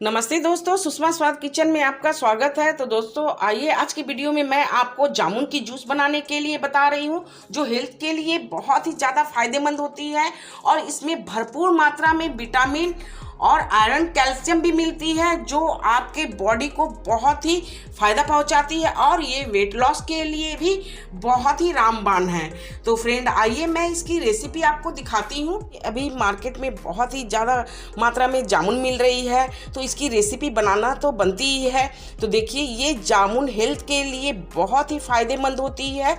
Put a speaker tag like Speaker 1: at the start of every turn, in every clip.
Speaker 1: नमस्ते दोस्तों, सुषमा स्वाद किचन में आपका स्वागत है। तो दोस्तों आइए आज की वीडियो में मैं आपको जामुन की जूस बनाने के लिए बता रही हूँ, जो हेल्थ के लिए बहुत ही ज़्यादा फायदेमंद होती है और इसमें भरपूर मात्रा में विटामिन और आयरन कैल्शियम भी मिलती है, जो आपके बॉडी को बहुत ही फ़ायदा पहुंचाती है और ये वेट लॉस के लिए भी बहुत ही रामबाण है। तो फ्रेंड आइए मैं इसकी रेसिपी आपको दिखाती हूँ। अभी मार्केट में बहुत ही ज़्यादा मात्रा में जामुन मिल रही है, तो इसकी रेसिपी बनाना तो बनती ही है। तो देखिए ये जामुन हेल्थ के लिए बहुत ही फ़ायदेमंद होती है।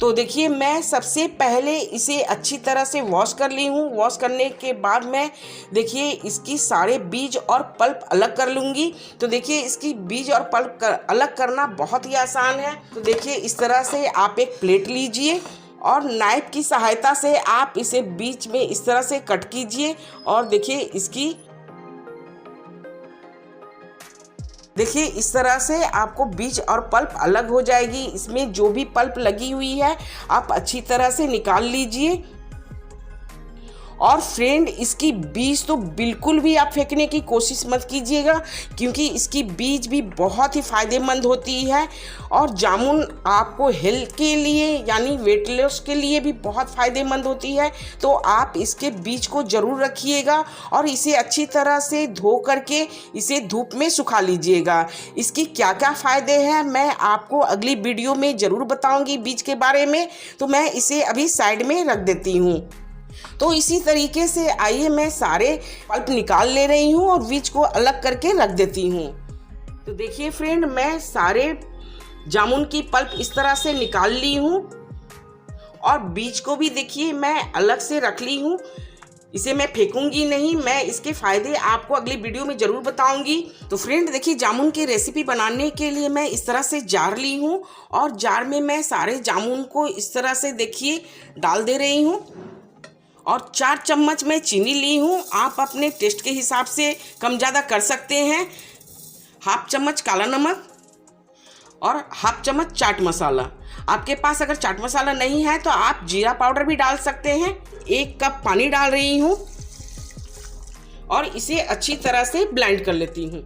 Speaker 1: तो देखिए मैं सबसे पहले इसे अच्छी तरह से वॉश कर ली हूँ। वॉश करने के बाद मैं देखिए इसकी सारे बीज और पल्प अलग कर लूँगी। तो देखिए इसकी बीज और पल्प अलग करना बहुत ही आसान है। तो देखिए इस तरह से आप एक प्लेट लीजिए और नाइफ की सहायता से आप इसे बीच में इस तरह से कट कीजिए और देखिए इस तरह से आपको बीज और पल्प अलग हो जाएगी। इसमें जो भी पल्प लगी हुई है आप अच्छी तरह से निकाल लीजिए। और फ्रेंड इसकी बीज तो बिल्कुल भी आप फेंकने की कोशिश मत कीजिएगा, क्योंकि इसकी बीज भी बहुत ही फायदेमंद होती है और जामुन आपको हेल्थ के लिए यानी वेट लॉस के लिए भी बहुत फायदेमंद होती है। तो आप इसके बीज को ज़रूर रखिएगा और इसे अच्छी तरह से धो करके इसे धूप में सुखा लीजिएगा। इसकी क्या क्या फ़ायदे हैं मैं आपको अगली वीडियो में ज़रूर बताऊँगी बीज के बारे में। तो मैं इसे अभी साइड में रख देती हूँ। तो इसी तरीके से आइए मैं सारे पल्प निकाल ले रही हूँ और बीज को अलग करके रख देती हूँ। तो देखिए फ्रेंड मैं सारे जामुन की पल्प इस तरह से निकाल ली हूँ और बीज को भी देखिए मैं अलग से रख ली हूँ। इसे मैं फेंकूंगी नहीं, मैं इसके फ़ायदे आपको अगली वीडियो में ज़रूर बताऊंगी। तो फ्रेंड देखिए जामुन की रेसिपी बनाने के लिए मैं इस तरह से जार ली हूँ और जार में मैं सारे जामुन को इस तरह से देखिए डाल दे रही हूँ और 4 चम्मच मैं चीनी ली हूँ। आप अपने टेस्ट के हिसाब से कम ज़्यादा कर सकते हैं। हाफ चम्मच काला नमक और हाफ चम्मच चाट मसाला। आपके पास अगर चाट मसाला नहीं है तो आप जीरा पाउडर भी डाल सकते हैं। 1 कप पानी डाल रही हूँ और इसे अच्छी तरह से ब्लेंड कर लेती हूँ।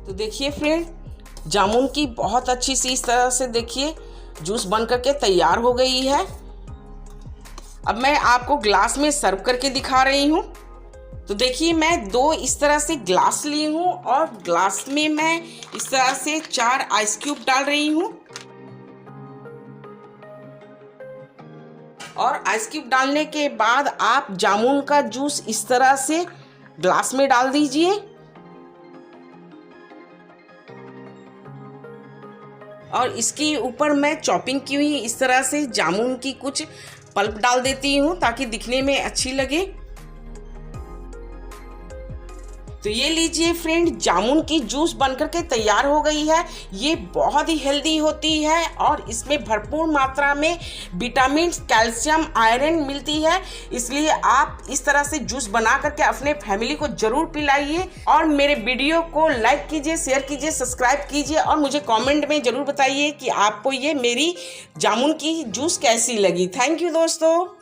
Speaker 1: तो देखिए फ्रेंड जामुन की बहुत अच्छी सी इस तरह से देखिए जूस बन करके तैयार हो गई है। अब मैं आपको ग्लास में सर्व करके दिखा रही हूँ। तो देखिए मैं 2 इस तरह से ग्लास ली हूँ और ग्लास में मैं इस तरह से 4 आइस क्यूब डाल रही हूँ और आइस क्यूब डालने के बाद आप जामुन का जूस इस तरह से ग्लास में डाल दीजिए और इसके ऊपर मैं चॉपिंग की हुई इस तरह से जामुन की कुछ पल्प डाल देती हूँ ताकि दिखने में अच्छी लगे। तो ये लीजिए फ्रेंड जामुन की जूस बनकर के तैयार हो गई है। ये बहुत ही हेल्दी होती है और इसमें भरपूर मात्रा में विटामिन, कैल्शियम, आयरन मिलती है। इसलिए आप इस तरह से जूस बना करके अपने फैमिली को ज़रूर पिलाइए और मेरे वीडियो को लाइक कीजिए, शेयर कीजिए, सब्सक्राइब कीजिए और मुझे कमेंट में ज़रूर बताइए कि आपको ये मेरी जामुन की जूस कैसी लगी। थैंक यू दोस्तों।